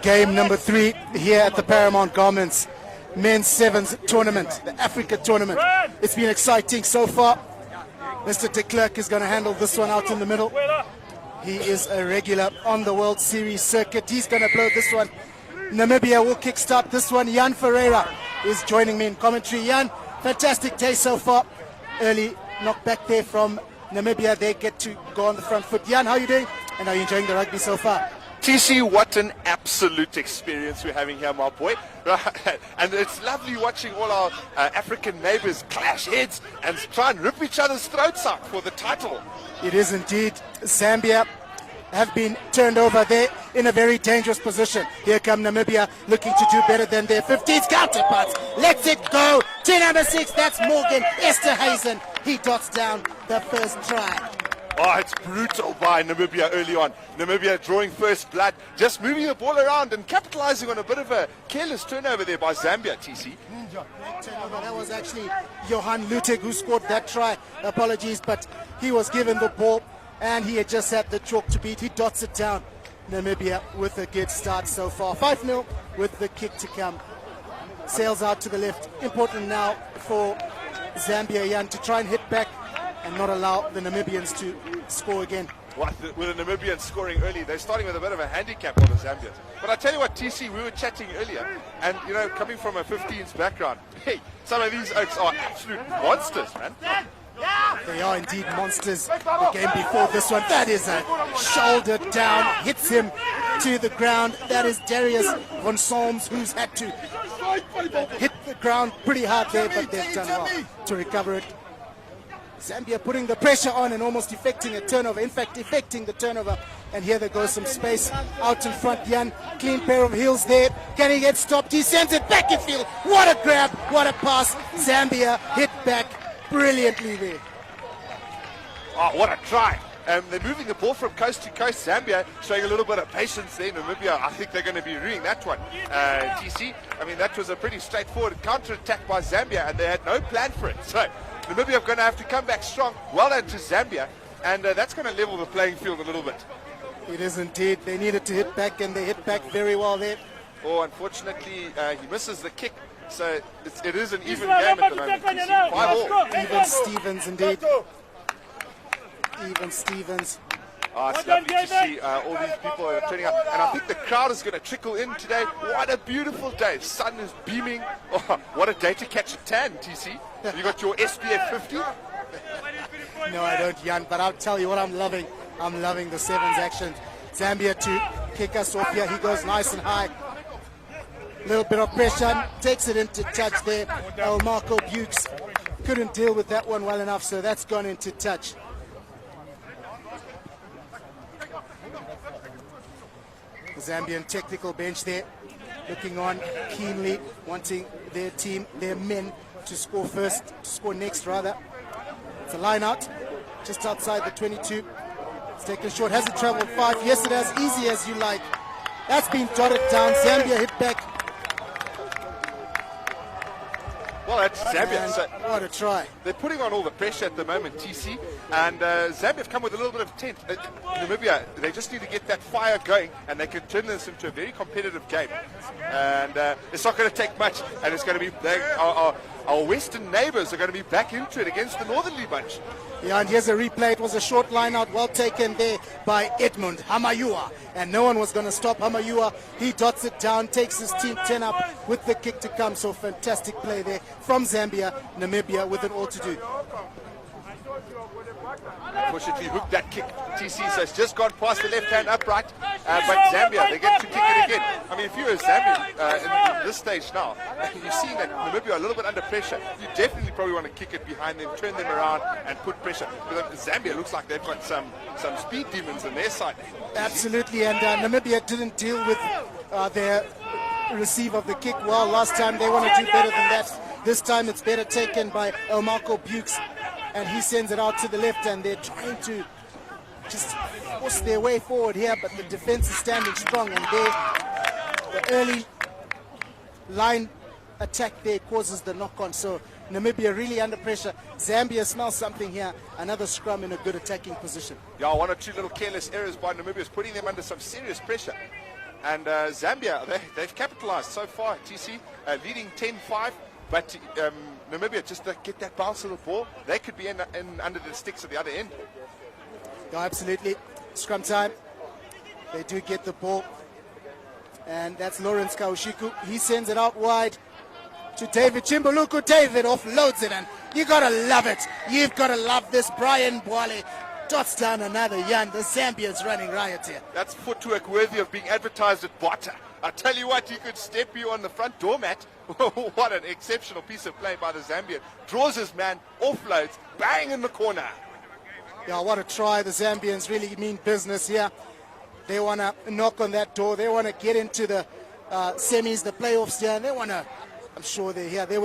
Game number 3 here at the Paramount Garments Men's Sevens Tournament, the Africa Tournament. It's been exciting so far. Mr. de Klerk is going to handle this one out in the middle. He is a regular on the World Series circuit. He's going to blow this one. Namibia will kickstart this one. Jan Ferreira is joining me in commentary. Jan, fantastic day so far. Early knockback there from Namibia. They get to go on the front foot. Jan, how are you doing? And are you enjoying the rugby so far? TC, what an absolute experience we're having here, my boy. And it's lovely watching all our African neighbors clash heads and try and rip each other's throats out for the title. It is indeed. Zambia have been turned over there in a very dangerous position. Here come Namibia looking to do better than their 15th counterparts. Let's it go to number 6. That's Morgan Esterhuizen. He dots down the first try. Oh, it's brutal by Namibia early on. Namibia drawing first blood, just moving the ball around and capitalizing on a bit of a careless turnover there by Zambia, TC. That was actually Johan Lutek who scored that try. Apologies, but he was given the ball and he had just had the chalk to beat. He dots it down. Namibia with a good start so far. 5-0 with the kick to come. Sails out to the left. Important now for Zambia, Jan, to try and hit back and not allow the Namibians to score again. With the Namibians scoring early, they're starting with a bit of a handicap on the Zambians. But I tell you what, TC, we were chatting earlier, and you know, coming from a 15s background, hey, some of these oaks are absolute monsters, man. They are indeed monsters. The game before this one, that is a shoulder down, hits him to the ground. That is Darius von Solms, who's had to hit the ground pretty hard there, but they've done well to recover it. Zambia putting the pressure on and almost effecting a turnover. In fact, effecting the turnover. And here there goes some space out in front. Jan, clean pair of heels there. Can he get stopped? He sends it back in field. What a grab, what a pass. Zambia hit back brilliantly there. Oh, what a try. They're moving the ball from coast to coast. Zambia showing a little bit of patience there. Namibia, I think they're going to be ruining that one. TC, I mean, that was a pretty straightforward counter-attack by Zambia, and they had no plan for it. So Namibia are going to have to come back strong. Well done to Zambia, and that's going to level the playing field a little bit. It is indeed. They needed to hit back, and they hit back very well there. Oh, unfortunately, he misses the kick. So it is an even game at the moment. 5-5. Even Stevens, indeed. Even Stevens. Oh, it's lovely to see all these people are turning up. And I think the crowd is going to trickle in today. What a beautiful day. Sun is beaming. Oh, what a day to catch a tan, TC. You got your SPF 50? No, I don't, Jan, but I'll tell you what I'm loving. I'm loving the sevens action. Zambia to kick us off here. He goes nice and high. Little bit of pressure. Takes it into touch there. Marco Bukes couldn't deal with that one well enough, so that's gone into touch. Zambian technical bench there, looking on keenly, wanting their team, their men, to score first, to score next rather. It's a line out, just outside the 22. It's taken short, hasn't traveled 5. Yes, it has, easy as you like. That's been jotted down. Zambia hit back. Well, that's Zambia. So what a try. They're putting on all the pressure at the moment, TC, and Zambia have come with a little bit of tent. Namibia, they just need to get that fire going, and they can turn this into a very competitive game. And it's not going to take much, and it's going to be our western neighbors are going to be back into it against the northerly bunch. Yeah, and here's a replay. It was a short line out, well taken there by Edmund Hamayua. And no one was going to stop Hamayua. He dots it down, takes his team 10 up with the kick to come. So fantastic play there from Zambia. Namibia with it all to do. Unfortunately, hooked that kick, TC, so it's just gone past the left-hand upright. But Zambia, they get to kick it again. I mean, if you're a Zambian in this stage now, you've seen that Namibia are a little bit under pressure. You definitely probably want to kick it behind them, turn them around, and put pressure. But Zambia looks like they've got some speed demons on their side. Absolutely, and Namibia didn't deal with their receive of the kick well last time. They want to do better than that. This time it's better taken by Marco Bukes, and he sends it out to the left, and they're trying to just force their way forward here, but the defense is standing strong, and the early line attack there causes the knock-on. So Namibia really under pressure. Zambia smells something here. Another scrum in a good attacking position. Yeah, one or two little careless errors by Namibia is putting them under some serious pressure. And Zambia, they've capitalized so far. TC leading 10-5, but Namibia just to get that bounce of the ball, they could be in under the sticks at the other end. Yeah, absolutely. Scrum time. They do get the ball. And that's Lawrence Kaushiku. He sends it out wide to David Chimbuluku. David offloads it, and you gotta love it. You've gotta love this. Brian Bwale dots down another Jan. The Zambians running riot here. That's footwork worthy of being advertised at Bota. I tell you what, he could step you on the front doormat. What an exceptional piece of play by the Zambian. Draws his man, offloads, bang in the corner. Yeah, what a try. The Zambians really mean business here. They want to knock on that door. They want to get into the semis, the playoffs here. And they want to, I'm sure they're here. They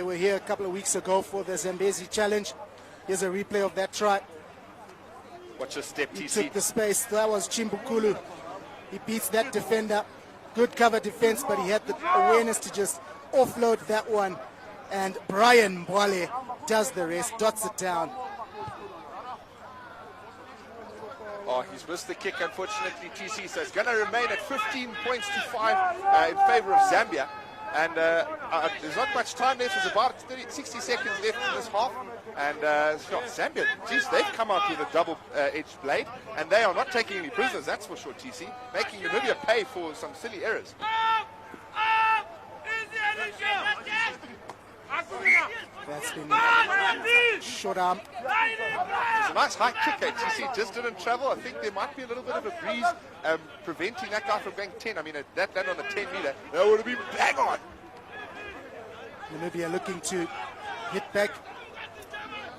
were here a couple of weeks ago for the Zambezi Challenge. Here's a replay of that try. Watch your step, TC. He took the space. That was Chimbukulu. He beats that defender. Good cover defense, but he had the awareness to just offload that one. And Brian Bwale does the rest, dots it down. Oh, he's missed the kick, unfortunately, TC. So it's going to remain at 15 points to 5 in favor of Zambia. And there's not much time left. There's about 60 seconds left in this half. And Zambia, geez, they've come out with a double-edged blade. And they are not taking any prisoners, that's for sure, TC. Making Namibia pay for some silly errors. That's been short arm. It's a nice high kick, TC. Just didn't travel. I think there might be a little bit of a breeze preventing that guy from going 10. I mean, that land on the 10 meter, that would have been bang on. Namibia looking to hit back.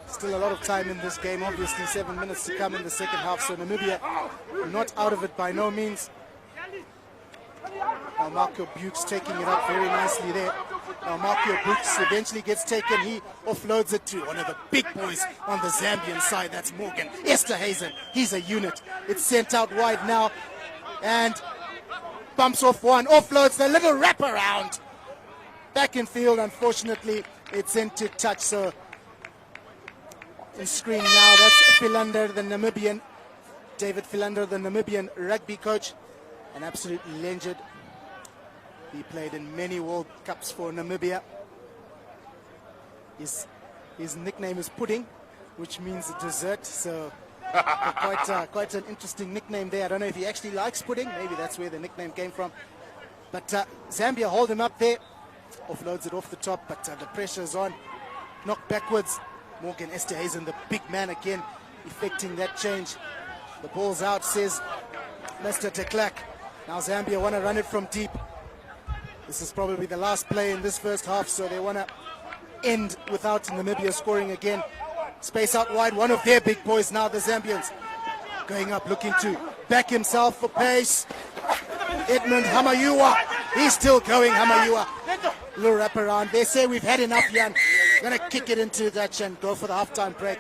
Still a lot of time in this game. Obviously, 7 minutes to come in the second half. So Namibia not out of it by no means. Now Marco Bukes taking it up very nicely there. Now Marco Bukes eventually gets taken. He offloads it to one of the big boys on the Zambian side. That's Morgan Esterhazen. He's a unit. It's sent out wide now and bumps off one. Offloads the little wraparound. Back in field, unfortunately, it's into touch. So in screen now, that's Philander, the Namibian. David Philander, the Namibian rugby coach. An absolute legend. He played in many World Cups for Namibia. His nickname is Pudding, which means dessert. So quite an interesting nickname there. I don't know if he actually likes pudding. Maybe that's where the nickname came from. But Zambia hold him up there. Offloads it off the top, but the pressure's on. Knocked backwards. Morgan Esterhazen, the big man again, effecting that change. The ball's out, says Mr. de Klerk. Now Zambia want to run it from deep. This is probably the last play in this first half, so they want to end without Namibia scoring again. Space out wide, one of their big boys now, the Zambians. Going up, looking to back himself for pace. Edmund Hamayua, he's still going, Hamayua. Little wrap around. They say we've had enough, Jan. Gonna kick it into Dutch and go for the halftime break.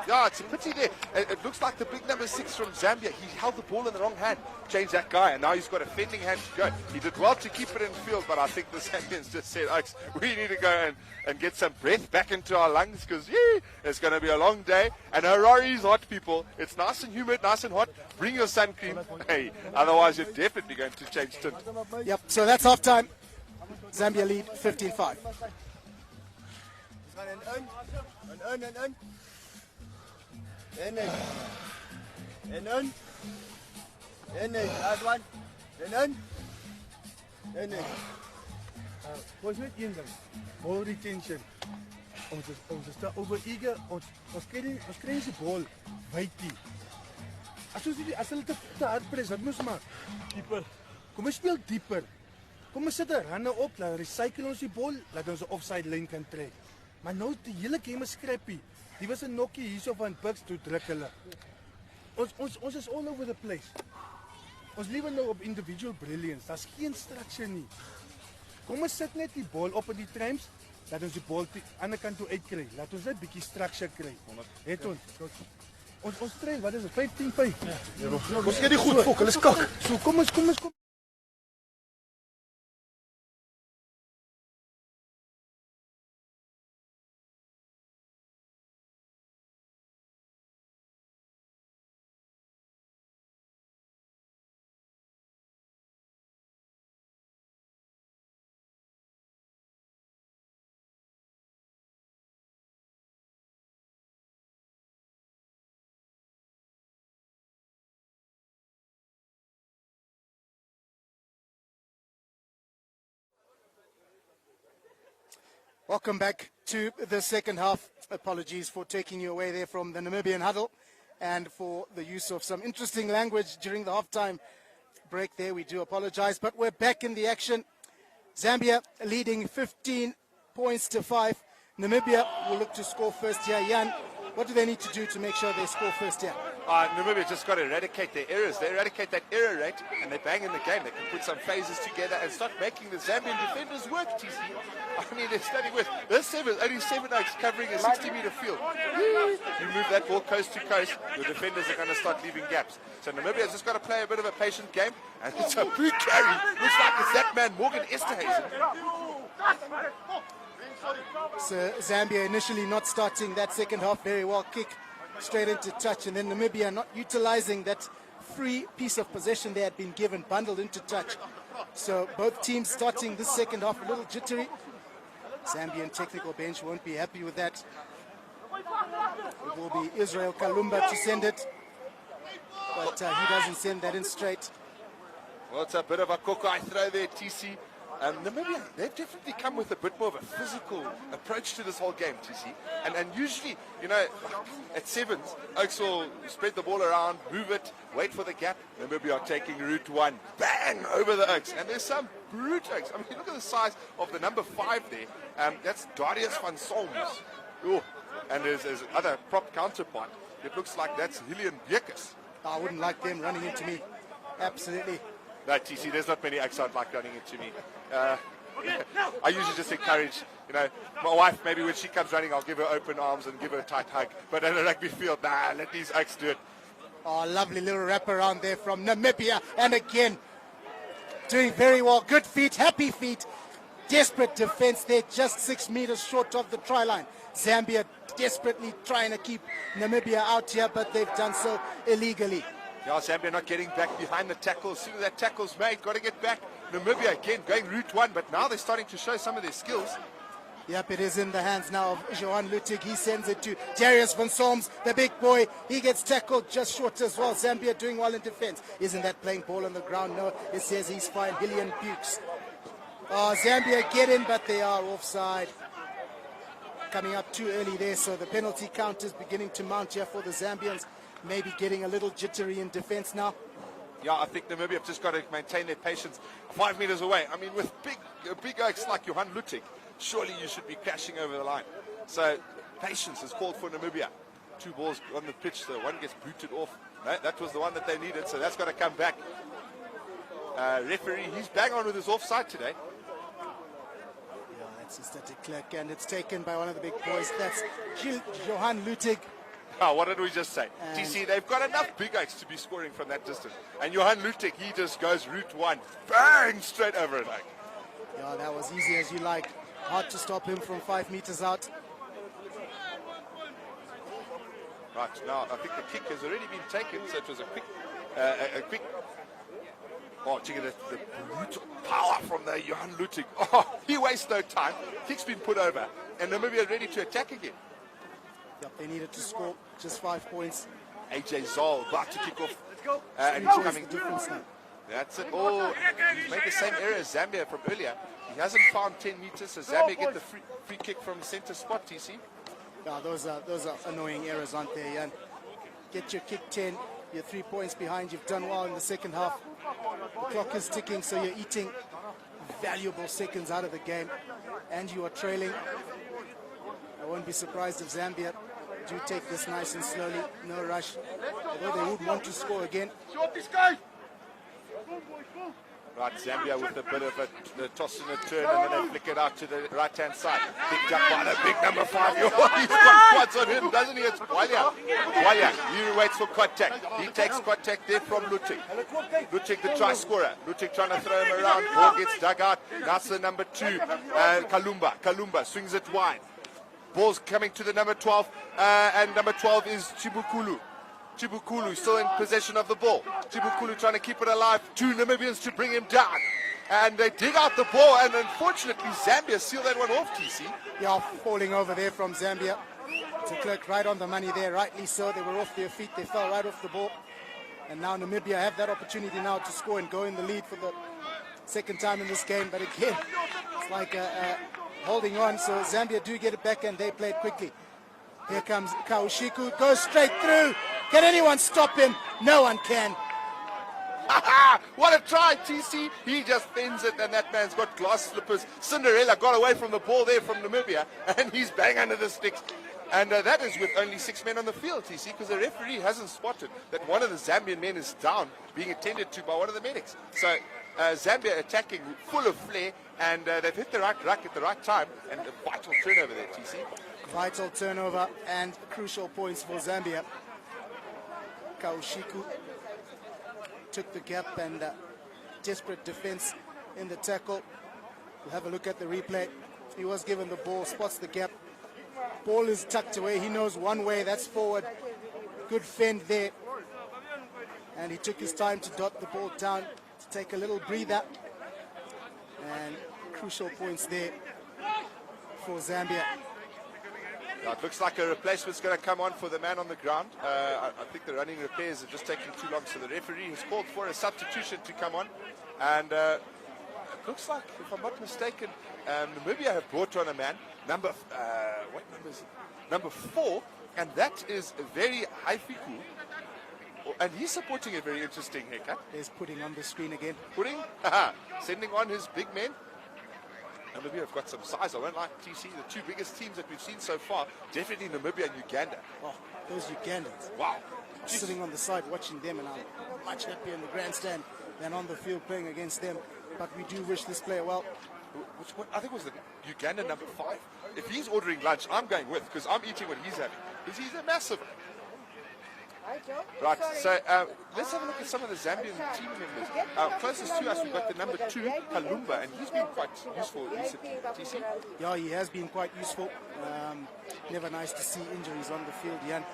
Yeah, it's a pity there. It looks like the big number 6 from Zambia. He held the ball in the wrong hand, changed that guy, and now he's got a fending hand to go. He did well to keep it in field, but I think the Zambians just said, Oaks, we need to go and get some breath back into our lungs because it's going to be a long day. And Harari's hot, people. It's nice and humid, nice and hot. Bring your sun cream. Hey, otherwise you're definitely going to change tint. Yep, so that's halftime. Zambia lead 15-5. En last one. Was net een ding. Ball retention. Ons is te over-eager. Ons kry die bal wykie. As hulle te hard pres, wat moes maak? Dieper. Kom ons speel dieper. Kom ons sit 'n runner op, laat recycle ons die bal, laat ons 'n offside lyn kan trek. Maar nou die hele game is scrappy. Die was 'n nokkie hierso van Bucks toe druk hulle. Ons is all over the place. Ons lewe nou op individual brilliance. Daar's geen structure nie. Kom ons sit net die bal op in die trams, laat ons die bal die ander kant toe uitkry. Laat ons net bietjie structure kry. Het ons trail, wat is dit? 15-5. Ons gee die goed fok, hulle is kak. So kom ons Welcome back to the second half. Apologies for taking you away there from the Namibian huddle and for the use of some interesting language during the halftime break there. We do apologize, but we're back in the action. Zambia leading 15 points to 5. Namibia will look to score first here. Jan, what do they need to do to make sure they score first here? Namibia just got to eradicate their errors. They eradicate that error rate and they bang in the game. They can put some phases together and start making the Zambian defenders work, TC. I mean, they're standing with. There's only 7 oaks covering a 60-meter field. You move that ball coast to coast, your defenders are going to start leaving gaps. So Namibia's just got to play a bit of a patient game. And it's a big carry. Looks like it's that man, Morgan Esterhazen. So Zambia initially not starting that second half very well. Kick straight into touch, and then Namibia not utilizing that free piece of possession they had been given, bundled into touch. So both teams starting this second half a little jittery. Zambian technical bench won't be happy with that. It will be Israel Kalumba to send it, but he doesn't send that in straight. Well, it's a bit of a cockeye throw there, TC. Namibia, they've definitely come with a bit more of a physical approach to this whole game, TC. And usually, you know, at sevens, Oaks will spread the ball around, move it, wait for the gap. Namibia are taking route 1, bang, over the Oaks. And there's some brute Oaks. I mean, look at the size of the number 5 there. That's Darius van Solms. Oh, and there's other prop counterpart. It looks like that's Hillian Biekus. I wouldn't like them running into me. Absolutely. No, TC, there's not many Oaks I'd like running into me. I usually just encourage, you know, my wife, maybe when she comes running, I'll give her open arms and give her a tight hug. But in a rugby field, nah, let these Oaks do it. Oh, lovely little wrap around there from Namibia. And again, doing very well. Good feet, happy feet. Desperate defense there, just 6 meters short of the try line. Zambia desperately trying to keep Namibia out here, but they've done so illegally. Yeah, Zambia not getting back behind the tackle. As soon as that tackle's made, got to get back. Namibia again going route 1, but now they're starting to show some of their skills. Yep, it is in the hands now of Johan Lutig. He sends it to Darius van Solms, the big boy. He gets tackled just short as well. Zambia doing well in defense. Isn't that playing ball on the ground? No, it says he's fine. Hillian Bukes. Oh, Zambia get in, but they are offside. Coming up too early there, so the penalty count is beginning to mount here for the Zambians. Maybe getting a little jittery in defense now. Yeah, I think Namibia have just got to maintain their patience. 5 meters away. I mean, with big oaks like Johan Lutig, surely you should be crashing over the line. So patience is called for Namibia. 2 balls on the pitch, so one gets booted off. No, that was the one that they needed, so that's got to come back. Referee, he's bang on with his offside today. Yeah, that's just a declerk, and it's taken by one of the big boys. That's Johan Lutig. Oh, what did we just say? TC, they've got enough big oaks to be scoring from that distance. And Johan Lutig, he just goes route 1, bang, straight over it. Yeah, that was easy as you like. Hard to stop him from 5 meters out. Right, now I think the kick has already been taken, so it was a quick... Oh, check it, the brutal power from the Johan Lutig. Oh, he wastes no time. Kick's been put over, and Namibia ready to attack again. Yep, they needed to score just 5 points. AJ Zoll about to kick off. And he's he's coming. That's it. Oh, he's made the same error as Zambia from earlier. He hasn't found 10 meters, so Zambia get the free kick from center spot, TC. Yeah, those are annoying errors, aren't they, Jan? Get your kick 10, you're 3 points behind. You've done well in the second half. The clock is ticking, so you're eating valuable seconds out of the game, and you are trailing. I won't be surprised if Zambia do take this nice and slowly, no rush, although they would want to score again. Right, Zambia with a bit of a toss and a turn, and then they flick it out to the right-hand side. Picked up by the big number 5. He's got quads on him, doesn't he? It's Walia. He waits for contact. He takes contact there from Lutig. Lutig, the try scorer. Lutig trying to throw him around. Ball gets dug out. That's the number 2, Kalumba. Kalumba swings it wide. Ball's coming to the number 12, and number 12 is Chibukulu. Chibukulu still in possession of the ball. Chibukulu trying to keep it alive. 2 Namibians to bring him down. And they dig out the ball, and unfortunately Zambia seal that one off, TC. Yeah, falling over there from Zambia. To Clerk right on the money there, rightly so. They were off their feet, they fell right off the ball. And now Namibia have that opportunity now to score and go in the lead for the second time in this game, but again, it's like holding on. So Zambia do get it back, and they play it quickly. Here comes Kaushiku, goes straight through. Can anyone stop him? No one can. What a try, TC. He just fends it, and that man's got glass slippers. Cinderella got away from the ball there from Namibia, and he's bang under the sticks. And that is with only 6 men on the field, TC, because the referee hasn't spotted that one of the Zambian men is down, being attended to by one of the medics. So Zambia attacking full of flair, and they've hit the right ruck at the right time, and a vital turnover there, TC. Vital turnover and crucial points for Zambia. Kaushiku took the gap, and desperate defense in the tackle. We'll have a look at the replay. He was given the ball, spots the gap. Ball is tucked away. He knows one way, that's forward. Good fend there. And he took his time to dot the ball down, to take a little breather. And crucial points there for Zambia. Now, it looks like a replacement's going to come on for the man on the ground. I think the running repairs are just taking too long, so the referee has called for a substitution to come on. And it looks like, if I'm not mistaken, Namibia have brought on a man, what number is it? Number 4, and that is very Haifiku. And he's supporting a very interesting haircut. He's putting on the screen again. Putting, sending on his big men. Namibia have got some size. I don't like TC. The 2 biggest teams that we've seen so far, definitely Namibia and Uganda. Oh, those Ugandans. Wow. Sitting on the side watching them, and I'm much happier in the grandstand than on the field playing against them. But we do wish this player well. Which one? I think it was the Uganda number 5. If he's ordering lunch, I'm going with, because I'm eating what he's having. Because he's a massive. Right, so let's have a look at some of the Zambian team members. Closest to us, we've got the number 2, Kalumba, and he's been quite useful recently. TC? Yeah, he has been quite useful. Never nice to see injuries on the field, Jan.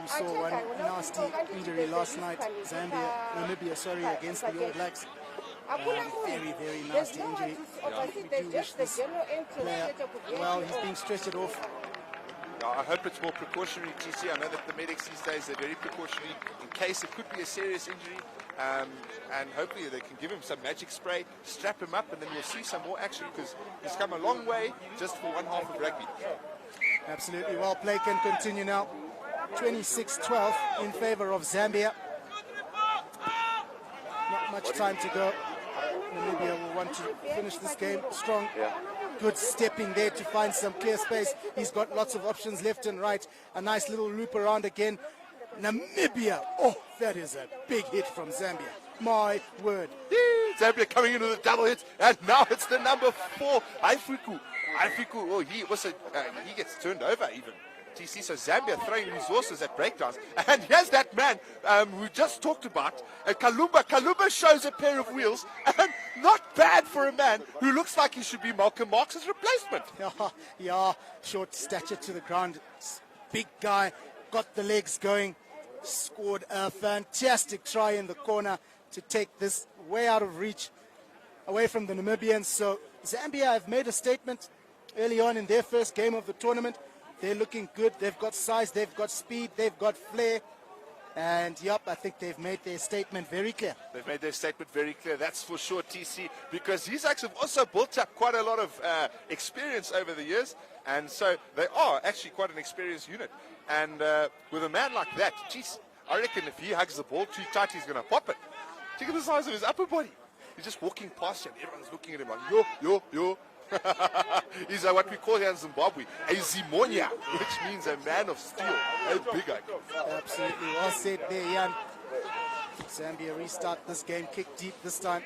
We saw one nasty injury last night, Namibia, against the All Blacks. Very, very nasty injury. We do wish this player well. He's being stretched off. I hope it's more precautionary, TC. I know that the medics these days are very precautionary in case it could be a serious injury. And hopefully they can give him some magic spray, strap him up, and then we'll see some more action, because he's come a long way just for one half of rugby. Absolutely. Well, play can continue now. 26-12 in favor of Zambia. Not much time to go. Namibia will want to finish this game strong. Good stepping there to find some clear space. He's got lots of options left and right. A nice little loop around again. Namibia. Oh, that is a big hit from Zambia. My word. Zambia coming into the double hit, and now it's the number 4, Haifiku. Oh, he gets turned over even. TC, so Zambia throwing resources at breakdowns. And here's that man we just talked about, Kalumba. Kalumba shows a pair of wheels, and not bad for a man who looks like he should be Malcolm Marx's replacement. Yeah, short stature to the ground. Big guy, got the legs going, scored a fantastic try in the corner to take this way out of reach, away from the Namibians. So Zambia have made a statement early on in their first game of the tournament. They're looking good. They've got size, they've got speed, they've got flair. And, yep, I think they've made their statement very clear. They've made their statement very clear, that's for sure, TC, because these acts have also built up quite a lot of experience over the years. And so they are actually quite an experienced unit. And with a man like that, geez, I reckon if he hugs the ball too tight, he's going to pop it. Look at the size of his upper body. He's just walking past you, and everyone's looking at him like, yo. He's what we call here in Zimbabwe a Zimonia, which means a man of steel, a big guy. Absolutely well said there, Jan. Zambia restart this game, kick deep this time.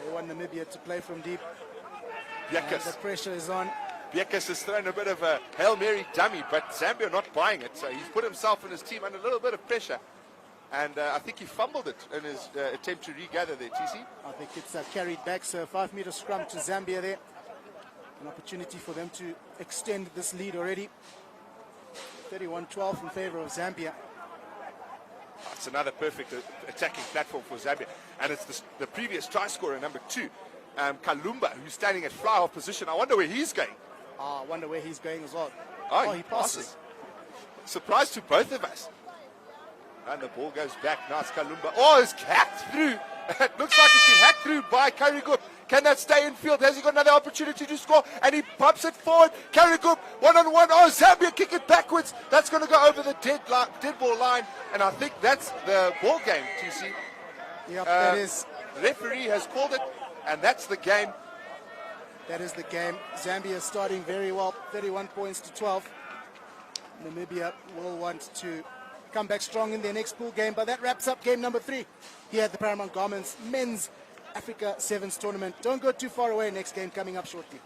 They want Namibia to play from deep. The pressure is on. Biekus has thrown a bit of a Hail Mary dummy, but Zambia not buying it, so he's put himself and his team under a little bit of pressure. And I think he fumbled it in his attempt to regather there, TC. I think it's carried back, so 5-meter scrum to Zambia there. An opportunity for them to extend this lead already. 31-12 in favor of Zambia. It's another perfect attacking platform for Zambia. And it's the previous try scorer, number 2, Kalumba, who's standing at fly-off position. I wonder where he's going. I wonder where he's going as well. Oh, he passes. Surprise to both of us. And the ball goes back. Now it's Kalumba. Oh, it's capped through. It looks like it's been hacked through by Karigup. Can that stay in field? Has he got another opportunity to score? And he bumps it forward. Karigup, one-on-one. Oh, Zambia kick it backwards. That's going to go over the dead ball line. And I think that's the ball game, TC. Yep, that is. The referee has called it, and that's the game. That is the game. Zambia starting very well, 31 points to 12. Namibia will want to come back strong in their next pool game, but that wraps up game number 3 here at the Paramount Garments Men's Africa Sevens Tournament. Don't go too far away, next game coming up shortly.